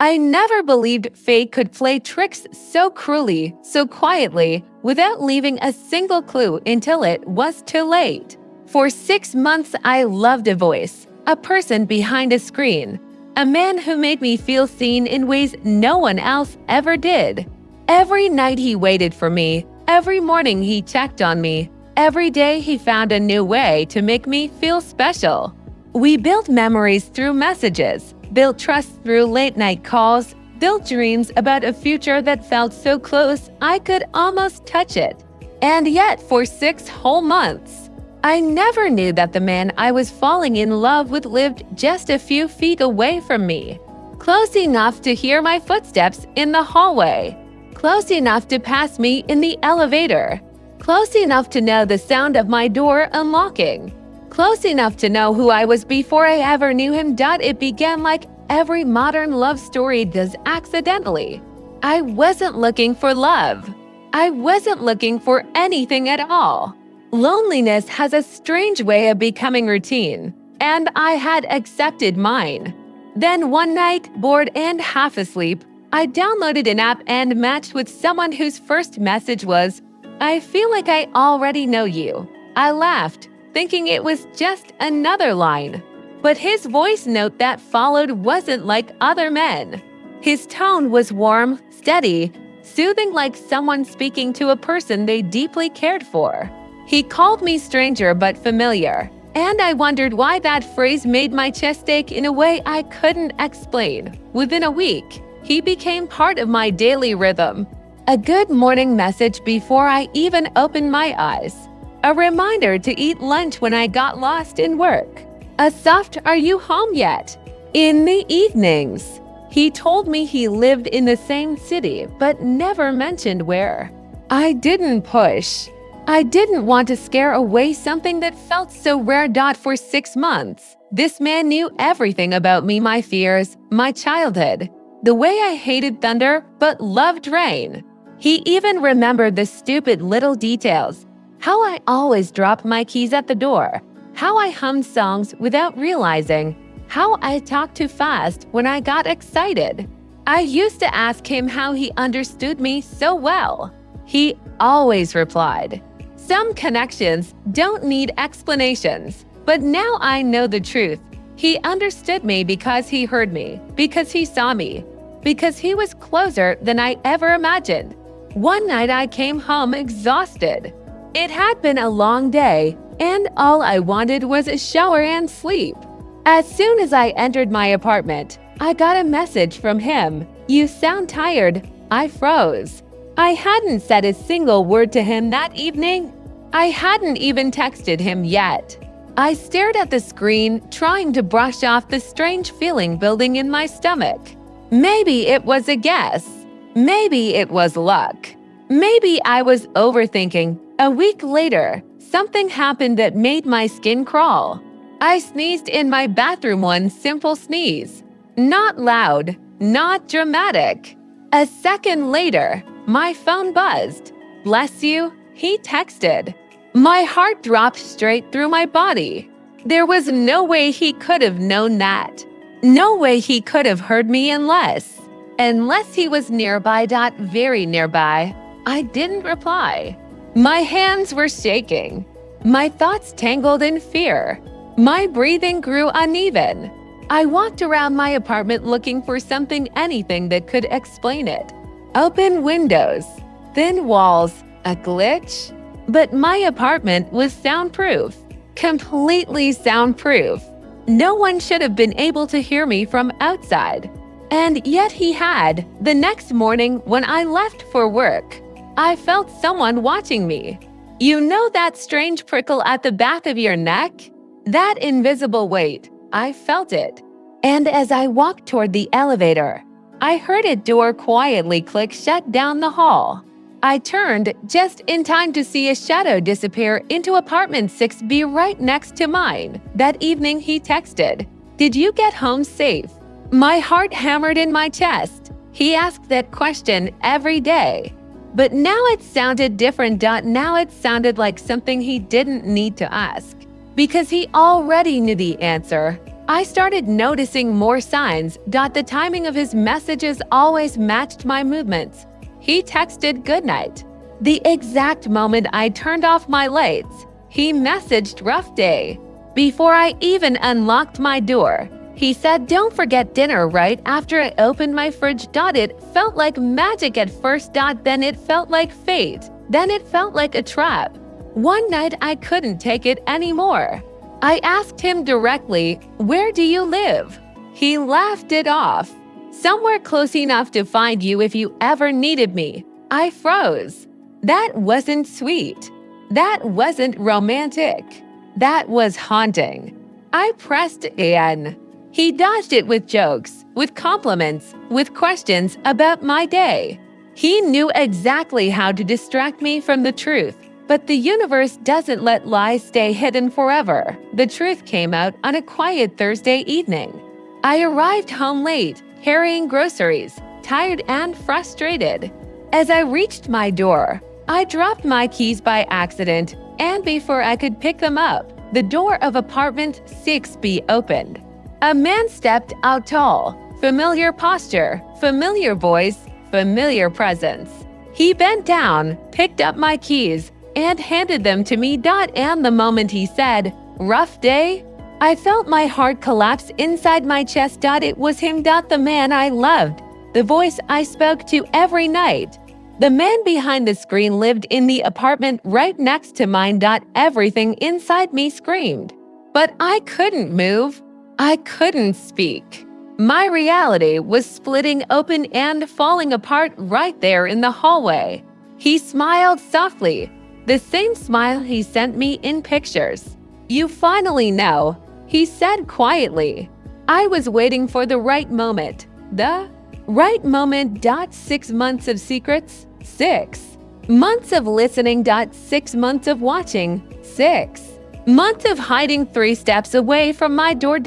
I never believed fate could play tricks so cruelly, so quietly, without leaving a single clue until it was too late. For 6 months, I loved a voice, a person behind a screen, a man who made me feel seen in ways no one else ever did. Every night he waited for me, every morning he checked on me, every day he found a new way to make me feel special. We built memories through messages, built trust through late-night calls, built dreams about a future that felt so close I could almost touch it. And yet, for 6 whole months, I never knew that the man I was falling in love with lived just a few feet away from me, close enough to hear my footsteps in the hallway, close enough to pass me in the elevator, close enough to know the sound of my door unlocking, close enough to know who I was before I ever knew him. It began like every modern love story does accidentally. I wasn't looking for love. I wasn't looking for anything at all. Loneliness has a strange way of becoming routine, and I had accepted mine. Then one night, bored and half asleep, I downloaded an app and matched with someone whose first message was, "I feel like I already know you." I laughed, thinking it was just another line. But his voice note that followed wasn't like other men. His tone was warm, steady, soothing, like someone speaking to a person they deeply cared for. He called me stranger but familiar, and I wondered why that phrase made my chest ache in a way I couldn't explain. Within a week, he became part of my daily rhythm. A good morning message before I even opened my eyes. A reminder to eat lunch when I got lost in work. A soft "Are you home yet?" in the evenings. He told me he lived in the same city but never mentioned where. I didn't push. I didn't want to scare away something that felt so rare. For 6 months, this man knew everything about me, my fears, my childhood, the way I hated thunder but loved rain. He even remembered the stupid little details, how I always dropped my keys at the door, how I hummed songs without realizing, how I talked too fast when I got excited. I used to ask him how he understood me so well. He always replied, "Some connections don't need explanations." But now I know the truth. He understood me because he heard me, because he saw me, because he was closer than I ever imagined. One night I came home exhausted. It had been a long day, and all I wanted was a shower and sleep. As soon as I entered my apartment, I got a message from him. "You sound tired." I froze. I hadn't said a single word to him that evening. I hadn't even texted him yet. I stared at the screen, trying to brush off the strange feeling building in my stomach. Maybe it was a guess. Maybe it was luck. Maybe I was overthinking. A week later, something happened that made my skin crawl. I sneezed in my bathroom, one simple sneeze. Not loud, not dramatic. A second later, my phone buzzed. "Bless you," he texted. My heart dropped straight through my body. There was no way he could have known that. No way he could have heard me unless he was nearby. Very nearby. I didn't reply. My hands were shaking. My thoughts tangled in fear. My breathing grew uneven. I walked around my apartment looking for something, anything that could explain it. Open windows, thin walls, a glitch. But my apartment was soundproof, completely soundproof. No one should have been able to hear me from outside. And yet he had. The next morning when I left for work, I felt someone watching me. You know that strange prickle at the back of your neck? That invisible weight. I felt it. And as I walked toward the elevator, I heard a door quietly click shut down the hall. I turned just in time to see a shadow disappear into apartment 6B right next to mine. That evening he texted, "Did you get home safe?" My heart hammered in my chest. He asked that question every day. But now it sounded different. Now it sounded like something he didn't need to ask, because he already knew the answer. I started noticing more signs. The timing of his messages always matched my movements. He texted goodnight. The exact moment I turned off my lights, he messaged rough day. Before I even unlocked my door, he said, "Don't forget dinner," right after I opened my fridge. It felt like magic at first. Then it felt like fate. Then it felt like a trap. One night I couldn't take it anymore. I asked him directly, "Where do you live?" He laughed it off. "Somewhere close enough to find you if you ever needed me." I froze. That wasn't sweet. That wasn't romantic. That was haunting. I pressed in. He dodged it with jokes, with compliments, with questions about my day. He knew exactly how to distract me from the truth. But the universe doesn't let lies stay hidden forever. The truth came out on a quiet Thursday evening. I arrived home late, carrying groceries, tired and frustrated. As I reached my door, I dropped my keys by accident, and before I could pick them up, the door of apartment 6B opened. A man stepped out tall, familiar posture, familiar voice, familiar presence. He bent down, picked up my keys, and handed them to me. And the moment he said, "Rough day," I felt my heart collapse inside my chest. It was him. The man I loved, the voice I spoke to every night. The man behind the screen lived in the apartment right next to mine. Everything inside me screamed. But I couldn't move. I couldn't speak. My reality was splitting open and falling apart right there in the hallway. He smiled softly. The same smile he sent me in pictures. "You finally know," he said quietly. I was waiting for the right moment. The right moment. 6 months of secrets. 6 months of listening. 6 months of watching. 6 months of hiding 3 steps away from my door.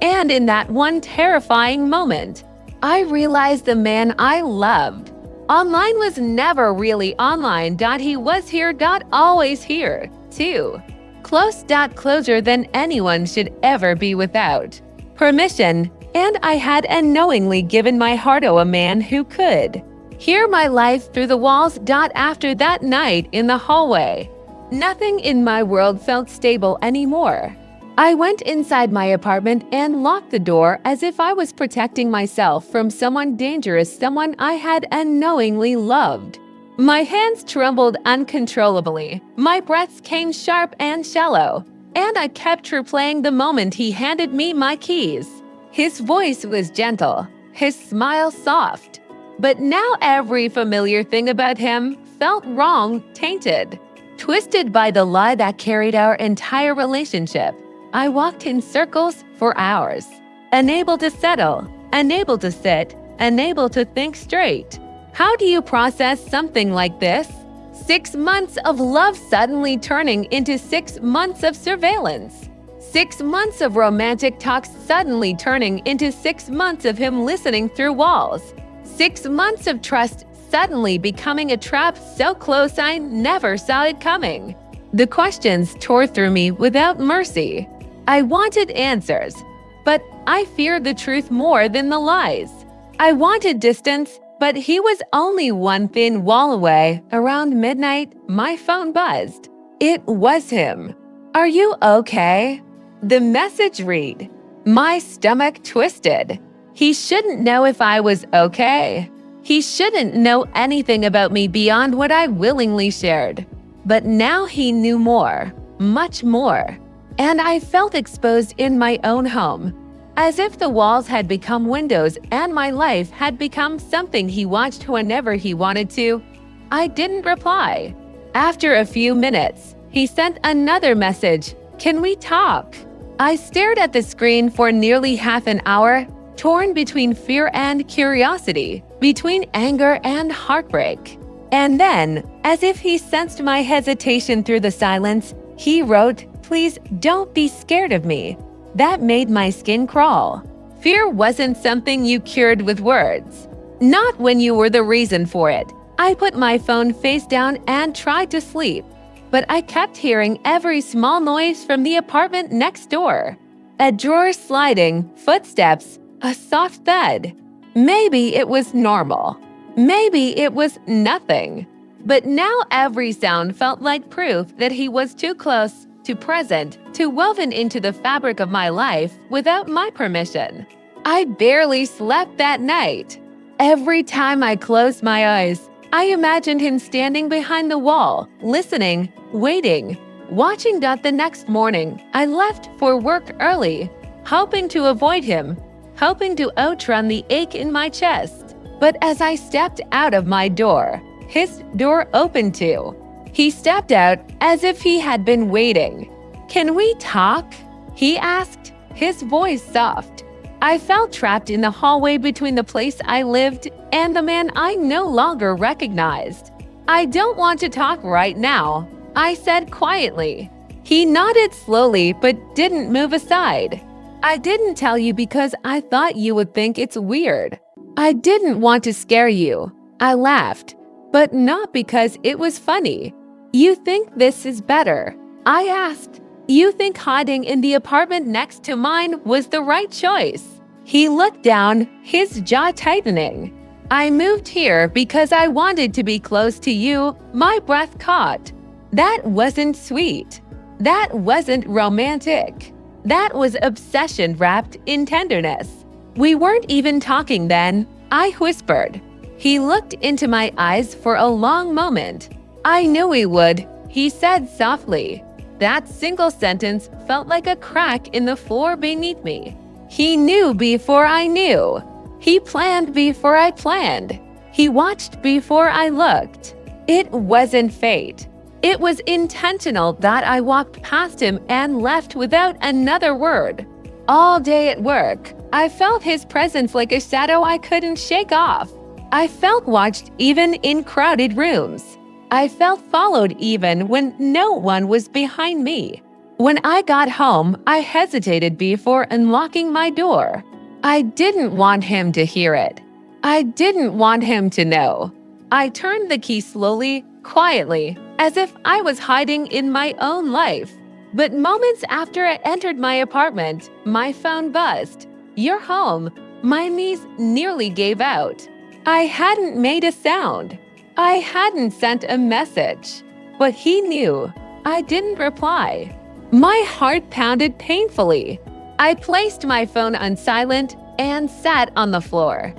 And in that one terrifying moment, I realized the man I loved online was never really online. He was here. Always here, too. Close. Closer than anyone should ever be without permission. And I had unknowingly given my heart to a man who could hear my life through the walls. After that night in the hallway, nothing in my world felt stable anymore. I went inside my apartment and locked the door as if I was protecting myself from someone dangerous, someone I had unknowingly loved. My hands trembled uncontrollably. My breaths came sharp and shallow, and I kept replaying the moment he handed me my keys. His voice was gentle, his smile soft. But now every familiar thing about him felt wrong, tainted, twisted by the lie that carried our entire relationship. I walked in circles for hours, unable to settle, unable to sit, unable to think straight. How do you process something like this? 6 months of love suddenly turning into 6 months of surveillance. 6 months of romantic talks suddenly turning into 6 months of him listening through walls. 6 months of trust suddenly becoming a trap so close I never saw it coming. The questions tore through me without mercy. I wanted answers, but I feared the truth more than the lies. I wanted distance, but he was only one thin wall away. Around midnight, my phone buzzed. It was him. "Are you okay?" The message read. My stomach twisted. He shouldn't know if I was okay. He shouldn't know anything about me beyond what I willingly shared. But now he knew more, much more. And I felt exposed in my own home, as if the walls had become windows and my life had become something he watched whenever he wanted to. I didn't reply. After a few minutes, he sent another message. "Can we talk?" I stared at the screen for nearly half an hour, torn between fear and curiosity, between anger and heartbreak. And then, as if he sensed my hesitation through the silence, he wrote, "Please don't be scared of me." That made my skin crawl. Fear wasn't something you cured with words. Not when you were the reason for it. I put my phone face down and tried to sleep, but I kept hearing every small noise from the apartment next door. A drawer sliding, footsteps, a soft thud. Maybe it was normal. Maybe it was nothing. But now every sound felt like proof that he was too close, too present, too woven into the fabric of my life without my permission. I barely slept that night. Every time I closed my eyes, I imagined him standing behind the wall, listening, waiting, watching. The next morning, I left for work early, hoping to avoid him, hoping to outrun the ache in my chest. But as I stepped out of my door, his door opened too. He stepped out as if he had been waiting. "Can we talk?" he asked, his voice soft. I felt trapped in the hallway between the place I lived and the man I no longer recognized. "I don't want to talk right now," I said quietly. He nodded slowly but didn't move aside. "I didn't tell you because I thought you would think it's weird. I didn't want to scare you." I laughed, but not because it was funny. "You think this is better?" I asked. "You think hiding in the apartment next to mine was the right choice?" He looked down, his jaw tightening. "I moved here because I wanted to be close to you," my breath caught. That wasn't sweet. That wasn't romantic. That was obsession wrapped in tenderness. "We weren't even talking then," I whispered. He looked into my eyes for a long moment. "I knew he would," he said softly. That single sentence felt like a crack in the floor beneath me. He knew before I knew. He planned before I planned. He watched before I looked. It wasn't fate. It was intentional that I walked past him and left without another word. All day at work, I felt his presence like a shadow I couldn't shake off. I felt watched even in crowded rooms. I felt followed even when no one was behind me. When I got home, I hesitated before unlocking my door. I didn't want him to hear it. I didn't want him to know. I turned the key slowly, quietly, as if I was hiding in my own life. But moments after I entered my apartment, my phone buzzed. "You're home." My knees nearly gave out. I hadn't made a sound. I hadn't sent a message. But he knew. I didn't reply. My heart pounded painfully. I placed my phone on silent and sat on the floor,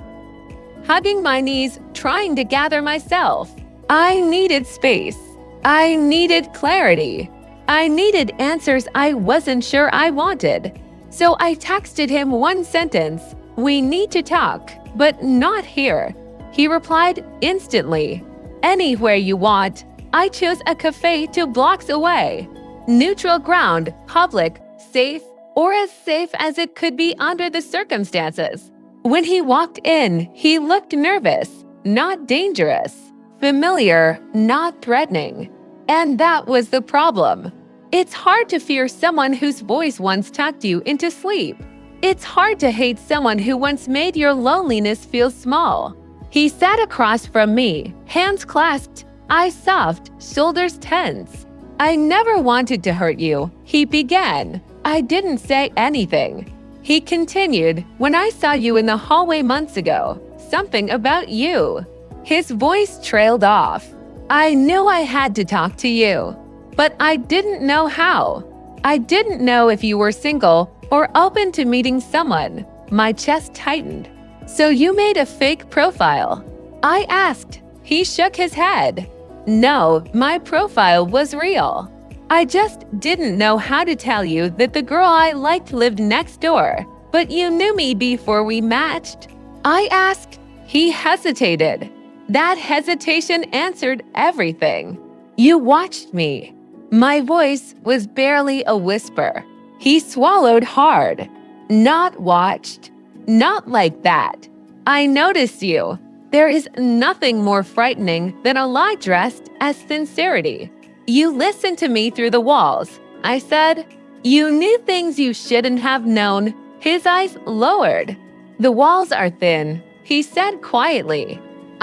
hugging my knees, trying to gather myself. I needed space. I needed clarity. I needed answers I wasn't sure I wanted. So I texted him one sentence: "We need to talk, but not here." He replied instantly: "Anywhere you want." I chose a cafe 2 blocks away. Neutral ground, public, safe, or as safe as it could be under the circumstances. When he walked in, he looked nervous, not dangerous. Familiar, not threatening. And that was the problem. It's hard to fear someone whose voice once tucked you into sleep. It's hard to hate someone who once made your loneliness feel small. He sat across from me, hands clasped, eyes soft, shoulders tense. "I never wanted to hurt you," he began. I didn't say anything. He continued, "When I saw you in the hallway months ago, something about you." His voice trailed off. "I knew I had to talk to you, but I didn't know how. I didn't know if you were single or open to meeting someone." My chest tightened. "So you made a fake profile?" I asked. He shook his head. "No, my profile was real. I just didn't know how to tell you that the girl I liked lived next door. But you knew me before we matched." I asked. He hesitated. That hesitation answered everything. "You watched me." My voice was barely a whisper. He swallowed hard. "Not watched. Not like that. I noticed you." There is nothing more frightening than a lie dressed as sincerity. "You listened to me through the walls," I said. "You knew things you shouldn't have known." His eyes lowered. "The walls are thin," he said quietly.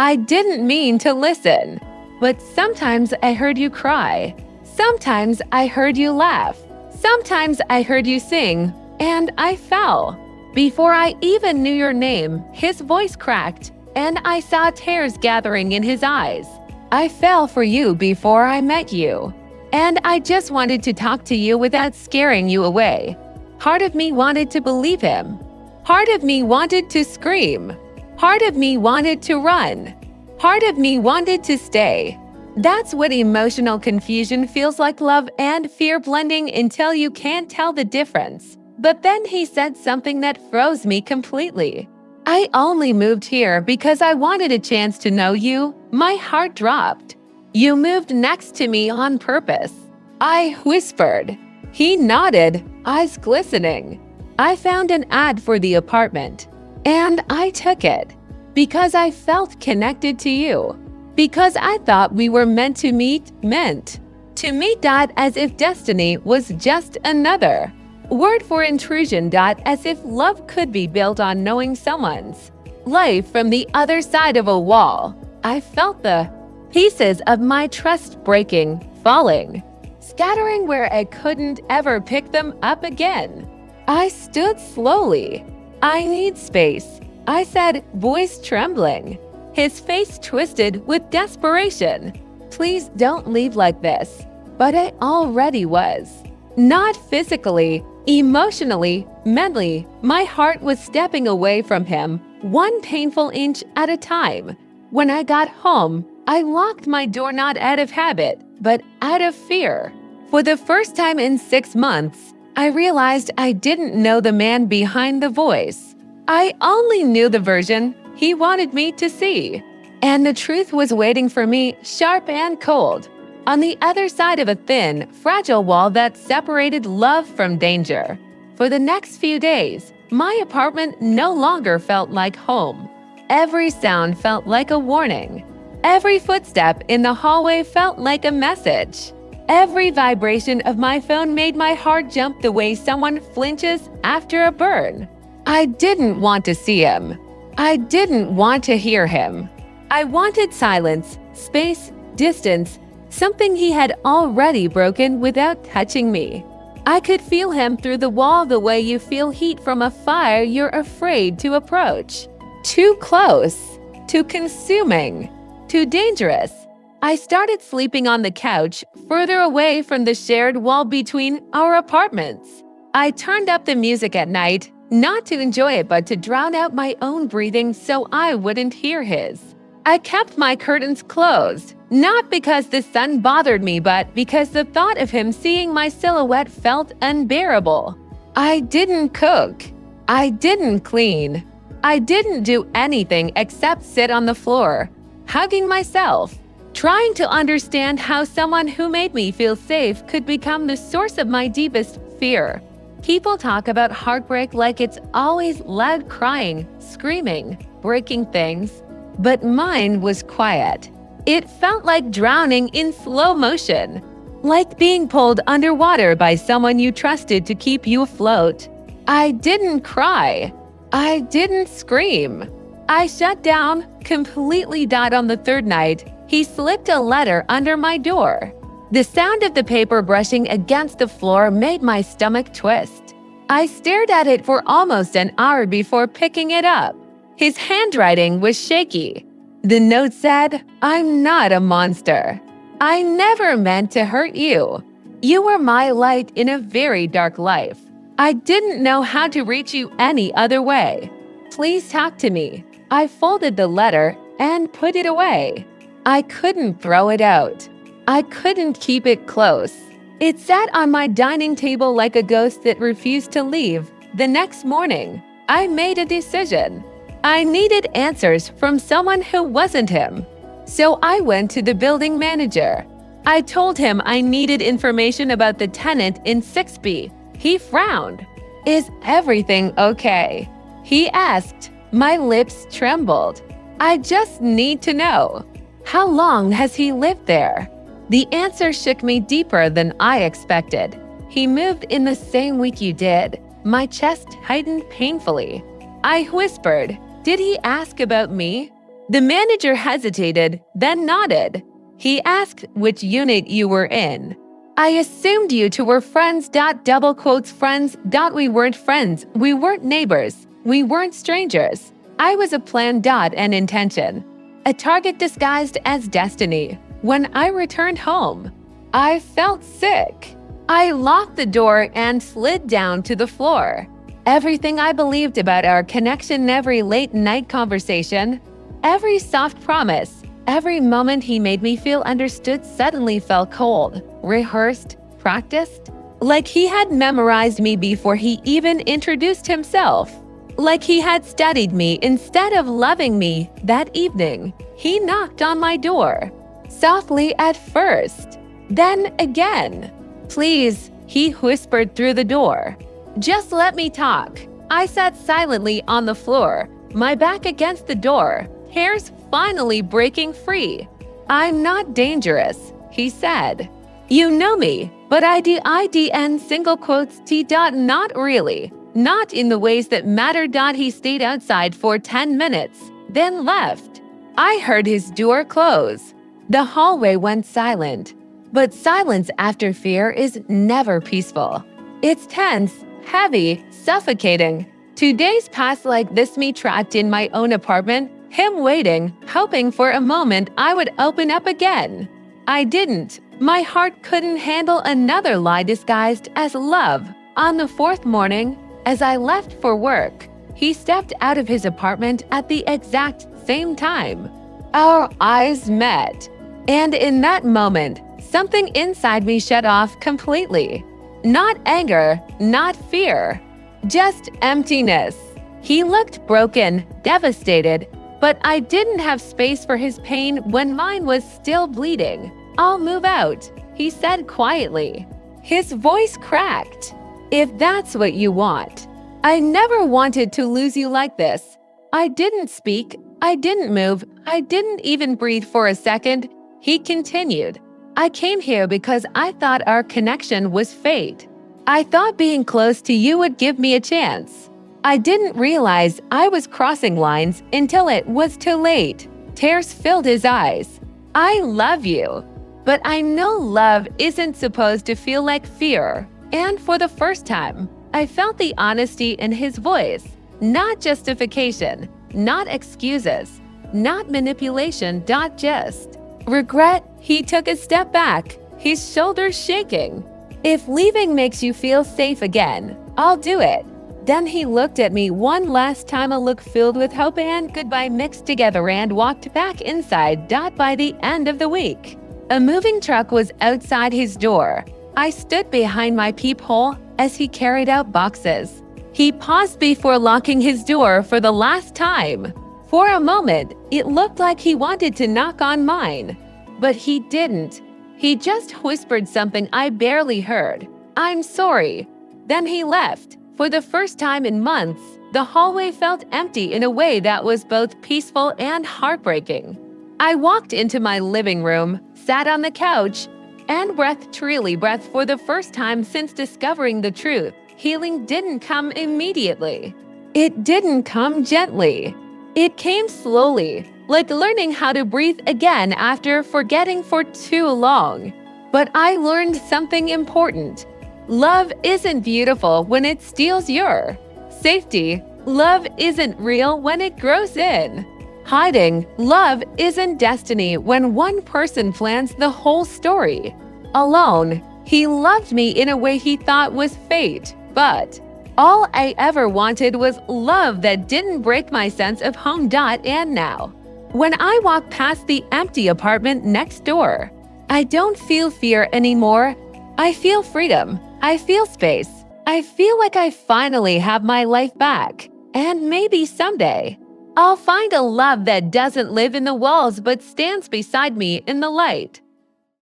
I didn't mean to listen, but sometimes I heard you cry. Sometimes I heard you laugh. Sometimes I heard you sing, and I fell. Before I even knew your name, his voice cracked, and I saw tears gathering in his eyes. I fell for you before I met you, and I just wanted to talk to you without scaring you away. Part of me wanted to believe him. Part of me wanted to scream. Part of me wanted to run. Part of me wanted to stay. That's what emotional confusion feels like, love and fear blending until you can't tell the difference. But then he said something that froze me completely. I only moved here because I wanted a chance to know you. My heart dropped. You moved next to me on purpose. I whispered. He nodded, eyes glistening. I found an ad for the apartment, and I took it because I felt connected to you. Because I thought we were meant to meet, as if destiny was just another word for intrusion. As if love could be built on knowing someone's life from the other side of a wall. I felt the pieces of my trust breaking, falling, scattering where I couldn't ever pick them up again. I stood slowly. I need space, I said, voice trembling. His face twisted with desperation. Please don't leave like this. But I already was. Not physically, emotionally, mentally, my heart was stepping away from him, one painful inch at a time. When I got home, I locked my door not out of habit, but out of fear. For the first time in 6 months, I realized I didn't know the man behind the voice. I only knew the version he wanted me to see. And the truth was waiting for me, sharp and cold, on the other side of a thin, fragile wall that separated love from danger. For the next few days, my apartment no longer felt like home. Every sound felt like a warning. Every footstep in the hallway felt like a message. Every vibration of my phone made my heart jump the way someone flinches after a burn. I didn't want to see him. I didn't want to hear him. I wanted silence, space, distance, something he had already broken without touching me. I could feel him through the wall the way you feel heat from a fire you're afraid to approach. Too close, too consuming, too dangerous. I started sleeping on the couch, further away from the shared wall between our apartments. I turned up the music at night, not to enjoy it but to drown out my own breathing so I wouldn't hear his. I kept my curtains closed, not because the sun bothered me but because the thought of him seeing my silhouette felt unbearable. I didn't cook. I didn't clean. I didn't do anything except sit on the floor, hugging myself, trying to understand how someone who made me feel safe could become the source of my deepest fear. People talk about heartbreak like it's always loud crying, screaming, breaking things. But mine was quiet. It felt like drowning in slow motion, like being pulled underwater by someone you trusted to keep you afloat. I didn't cry. I didn't scream. I shut down, completely died on the third night. He slipped a letter under my door. The sound of the paper brushing against the floor made my stomach twist. I stared at it for almost an hour before picking it up. His handwriting was shaky. The note said, "I'm not a monster. I never meant to hurt you. You were my light in a very dark life. I didn't know how to reach you any other way. Please talk to me." I folded the letter and put it away. I couldn't throw it out. I couldn't keep it close. It sat on my dining table like a ghost that refused to leave. The next morning, I made a decision. I needed answers from someone who wasn't him. So I went to the building manager. I told him I needed information about the tenant in 6B. He frowned. "Is everything okay?" he asked. My lips trembled. "I just need to know. How long has he lived there?" The answer shook me deeper than I expected. "He moved in the same week you did." My chest tightened painfully. I whispered, "Did he ask about me?" The manager hesitated, then nodded. "He asked which unit you were in." I assumed you two were friends. Double quotes friends. We weren't friends. We weren't neighbors. We weren't strangers. I was a plan. An intention. A target disguised as destiny. When I returned home, I felt sick. I locked the door and slid down to the floor. Everything I believed about our connection, every late-night conversation, every soft promise, every moment he made me feel understood suddenly felt cold, rehearsed, practiced. Like he had memorized me before he even introduced himself. Like he had studied me instead of loving me. That evening, he knocked on my door. Softly at first, then again. "Please," he whispered through the door. "Just let me talk." I sat silently on the floor, my back against the door, hairs finally breaking free. "I'm not dangerous," he said. "You know me, but IDN single quotes T. Not really. Not in the ways that matter. He stayed outside for 10 minutes, then left. I heard his door close. The hallway went silent. But silence after fear is never peaceful. It's tense, heavy, suffocating. 2 days passed like this, me trapped in my own apartment, him waiting, hoping for a moment I would open up again. I didn't. My heart couldn't handle another lie disguised as love. On the 4th morning, as I left for work, he stepped out of his apartment at the exact same time. Our eyes met. And in that moment, something inside me shut off completely. Not anger, not fear, just emptiness. He looked broken, devastated, but I didn't have space for his pain when mine was still bleeding. "I'll move out," he said quietly. His voice cracked. "If that's what you want." I never wanted to lose you like this. I didn't speak. I didn't move. I didn't even breathe for a second. He continued. "I came here because I thought our connection was fate. I thought being close to you would give me a chance. I didn't realize I was crossing lines until it was too late." Tears filled his eyes. "I love you, but I know love isn't supposed to feel like fear." And for the first time, I felt the honesty in his voice. Not justification, not excuses, not manipulation. Just regret. He took a step back, his shoulders shaking. "If leaving makes you feel safe again, I'll do it." Then he looked at me one last time, a look filled with hope and goodbye mixed together, and walked back inside. By the end of the week, a moving truck was outside his door. I stood behind my peephole as he carried out boxes. He paused before locking his door for the last time. For a moment, it looked like he wanted to knock on mine. But he didn't. He just whispered something I barely heard. "I'm sorry." Then he left. For the first time in months, the hallway felt empty in a way that was both peaceful and heartbreaking. I walked into my living room, sat on the couch, and breathed for the first time since discovering the truth. Healing didn't come immediately. It didn't come gently. It came slowly, like learning how to breathe again after forgetting for too long. But I learned something important. Love isn't beautiful when it steals your safety. Love isn't real when it grows in hiding. Love isn't destiny when one person plans the whole story alone. He loved me in a way he thought was fate, but all I ever wanted was love that didn't break my sense of home. And now, when I walk past the empty apartment next door, I don't feel fear anymore. I feel freedom. I feel space. I feel like I finally have my life back. And maybe someday, I'll find a love that doesn't live in the walls but stands beside me in the light.